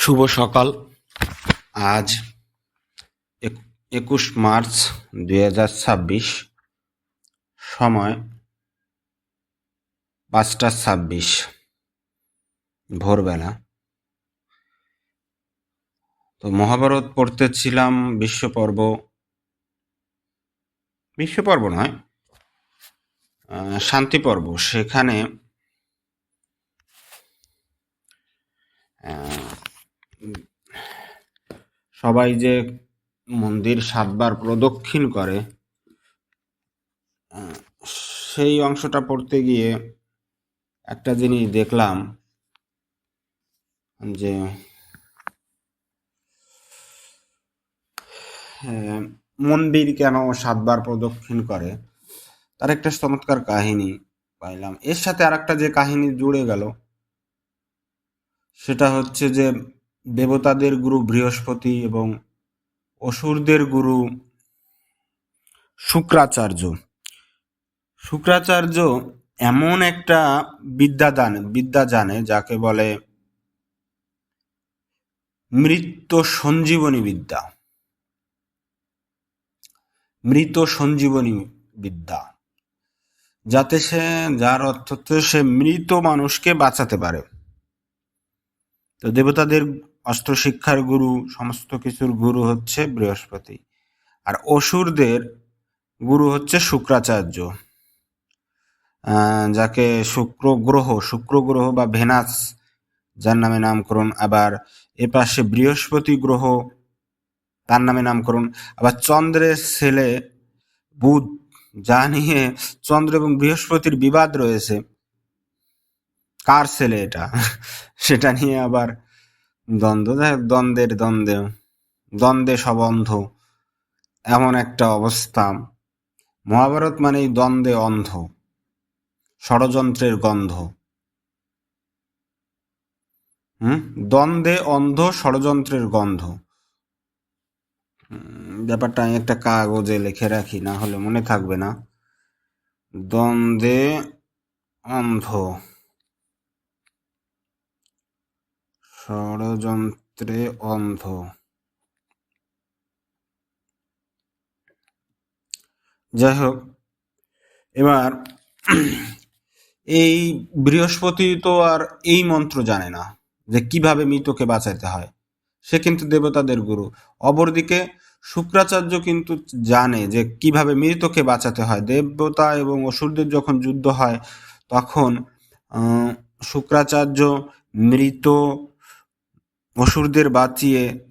শুভ সকাল। আজ 21 মার্চ 2026। সময় 5টা 26 ভোরবেলা। তো মহাভারত পড়তেছিলাম। বিশ্বপর্ব নয়, শান্তি পর্ব। সেখানে সবাই যে মন্দির 7বার প্রদক্ষিণ করে, সেই অংশটা পড়তে গিয়ে একটা জিনিস দেখলাম যে মন্দির কেন 7বার প্রদক্ষিণ করে, তার একটা চমৎকার কাহিনী পাইলাম। এর সাথে আর একটা যে কাহিনী জুড়ে গেল, সেটা হচ্ছে যে দেবতাদের গুরু বৃহস্পতি এবং অসুরদের গুরু শুক্রাচার্য এমন একটা বিদ্যা জানে যাকে বলে মৃত সঞ্জীবনী বিদ্যা, যাতে যার অর্থ সে মৃত মানুষকে বাঁচাতে পারে। তো দেবতাদের অস্ত্র শিক্ষার গুরু, সমস্ত কিছুর গুরু হচ্ছে বৃহস্পতি, আর অসুরদের গুরু হচ্ছে শুক্রাচার্য, যাকে শুক্র গ্রহ বা ভেনাস যার নামে নামকরণ। আবার এপাশে বৃহস্পতি গ্রহ, তার নামে নামকরণ। আবার চন্দ্রের ছেলে বুধ, যা নিয়ে চন্দ্র এবং বৃহস্পতির বিবাদ রয়েছে, কার ছেলে এটা সেটা নিয়ে আবার দ্বন্দ্বে সব অন্ধ, এমন একটা অবস্থা। মহাভারত মানেই দ্বন্দ্বে অন্ধ, ষড়যন্ত্রের গন্ধ। দ্বন্দ্বে অন্ধ, ষড়যন্ত্রের গন্ধ। ব্যাপারটা আমি একটা কাগজে লিখে রাখি, না হলে মনে থাকবে না। দ্বন্দ্বে অন্ধ, ষড়যন্ত্রে অন্ধ। যাই হোক, এবার এই বৃহস্পতি তো আর এই মন্ত্র জানে না যে কিভাবে মৃতকে বাঁচাতে হয়, সে কিন্তু দেবতাদের গুরু। অপরদিকে শুক্রাচার্য কিন্তু জানে যে কিভাবে মৃতকে বাঁচাতে হয়। দেবতা এবং অসুরদের যখন যুদ্ধ হয়, তখন শুক্রাচার্য মৃত অসুরদের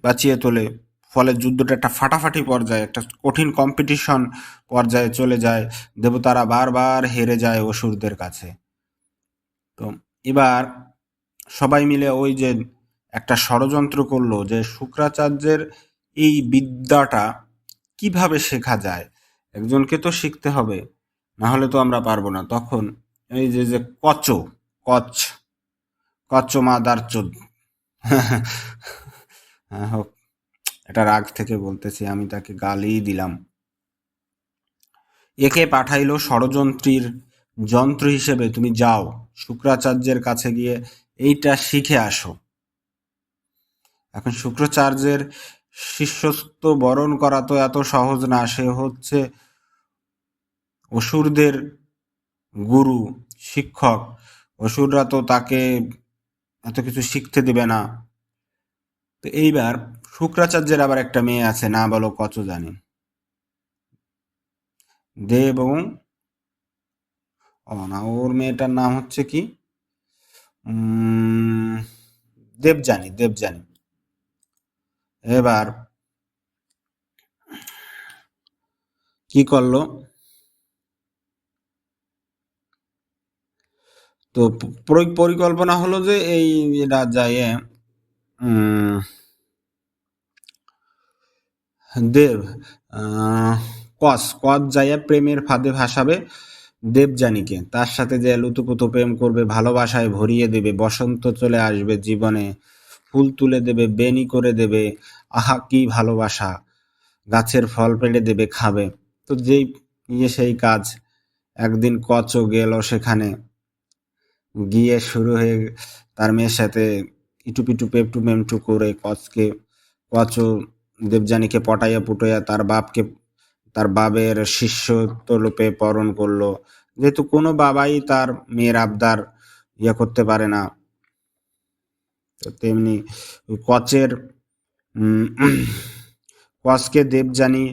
বাঁচিয়ে তোলে। ফলে যুদ্ধটা একটা ফাটাফাটি পর্যায়ে, একটা কঠিন কম্পিটিশন পর্যায়ে চলে যায়। দেবতারা বারবার হেরে যায় অসুরদের কাছে। তো এবার সবাই মিলে ওই যে একটা ষড়যন্ত্র করলো যে শুক্রাচার্যের এই বিদ্যাটা কিভাবে শেখা যায়, একজনকে তো শিখতে হবে, না হলে তো আমরা পারবো না। তখন এই যে কচ মাদার চোদ হোক, এটা রাগ থেকে বলতেছি, আমি তাকে গালিই দিলাম। একে পাঠাইলো ষড়যন্ত্রীর যন্ত্র হিসেবে, তুমি যাও শুক্রাচার্যের কাছে গিয়ে এইটা শিখে আসো। এখন শুক্রাচার্যের শিষ্যত্ব বরণ করা তো এত সহজ না। সে হচ্ছে অসুরদের গুরু, শিক্ষক। অসুররা তো তাকে এত কিছু শিখতে দেবে না। তো এইবার শুক্রাচার্যের আবার একটা মেয়ে আছে, না বলো কত জানি, দেব এবং না, ওর মেয়েটার নাম হচ্ছে কি, দেবযানী। এবার কি করলো, তো পরিকল্পনা হলো যে এই রাজায় দেব কস যাইয়া প্রেমের ফাঁদে ভাসাবে দেবযানীকে, তার সাথে যে লুতুপুতু প্রেম করবে, ভালোবাসায় ভরিয়ে দেবে, বসন্ত চলে আসবে জীবনে, ফুল তুলে দেবে, বেনি করে দেবে, আহা কি ভালোবাসা, গাছের ফল পেড়ে দেবে, খাবে। তো যেই সেই কাজ। একদিন কচও গেল সেখানে, গিয়ে শুরু হয়ে তার মেয়ের সাথে ইটুপিটু পেপটু মেমটু করে কচও দেবযানীকে পটাইয়া পুটাইয়া তার বাবের শিষ্যত্বরূপে পরণ করলো। যেহেতু কোনো বাবাই তার মেয়ের আবদার করতে পারে না, তো তেমনি কচের কচকে দেবযানী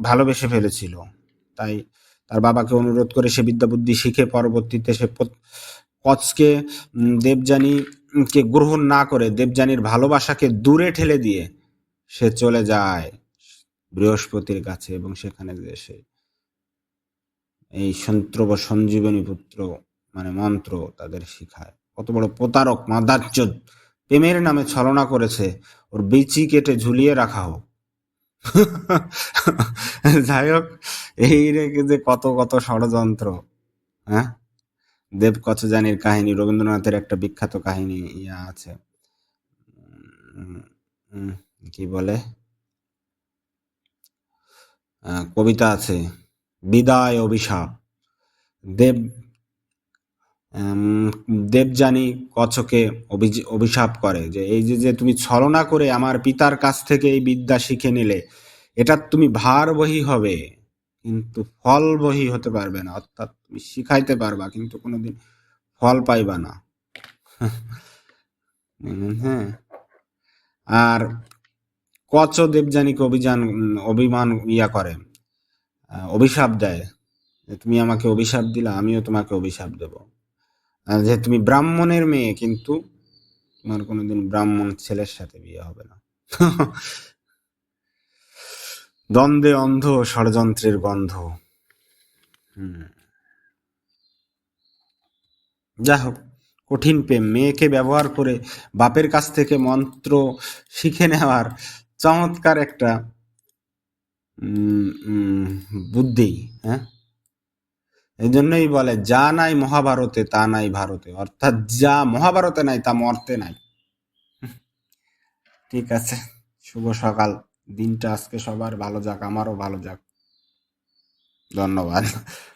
ভালোবেসে ফেলেছিল। তাই তার বাবাকে অনুরোধ করে সে বিদ্যা বুদ্ধি শিখে পরবর্তীতে সে কচকে দেবযানীকে গ্রহণ না করে দেবযানীর ভালোবাসাকে দূরে ঠেলে দিয়ে সে চলে যায় বৃহস্পতির কাছে, এবং সেখানে সে এই সঞ্জীবনী পুত্র মানে মন্ত্র তাদের শিখায়। কত বড় প্রতারক, মাদারচোদ! প্রেমের নামে ছলনা করেছে, ওর বিচি কেটে ঝুলিয়ে রাখা হোক। যাই হোক, এই রেখে যে কত কত ষড়যন্ত্র। হ্যাঁ, দেব কচজানির কাহিনী, রবীন্দ্রনাথের একটা বিখ্যাত কাহিনী আছে, কি বলে, কবিতা আছে, বিদায় অভিশাপ। দেবযানী কচকে অভিশাপ করে যে এই যে তুমি ছলনা করে আমার পিতার কাছ থেকে এই বিদ্যা শিখে নিলে, এটা তুমি ভারবহী হবে কিন্তু ফলবহী হতে পারবে না। অর্থাৎ তুমি শিখাইতে পারবা কিন্তু কোনোদিন ফল পাইবা না। হ্যাঁ, আর কচ দেবযানীকে অভিমান করে, অভিশাপ দেয় যে তুমি আমাকে অভিশাপ দিলা, আমিও তোমাকে অভিশাপ দেব, যে তুমি ব্রাহ্মণের মেয়ে কিন্তু তোমার কোনোদিন ব্রাহ্মণ ছেলের সাথে বিয়ে হবে না। দ্বন্দ্বে অন্ধ, ষড়যন্ত্রের গন্ধ। যা হোক, কঠিন প্রেম, মেয়েকে ব্যবহার করে বাপের কাছ থেকে মন্ত্র শিখে নেওয়ার চমৎকার একটা বুদ্ধি। হ্যাঁ, এই জন্যই বলে যা নাই মহাভারতে তা নাই ভারতে, অর্থাৎ যা মহাভারতে নাই তা মর্তে নাই। ঠিক আছে, শুভ সকাল। দিনটা আজকে সবার ভালো যাক, আমারও ভালো যাক। ধন্যবাদ।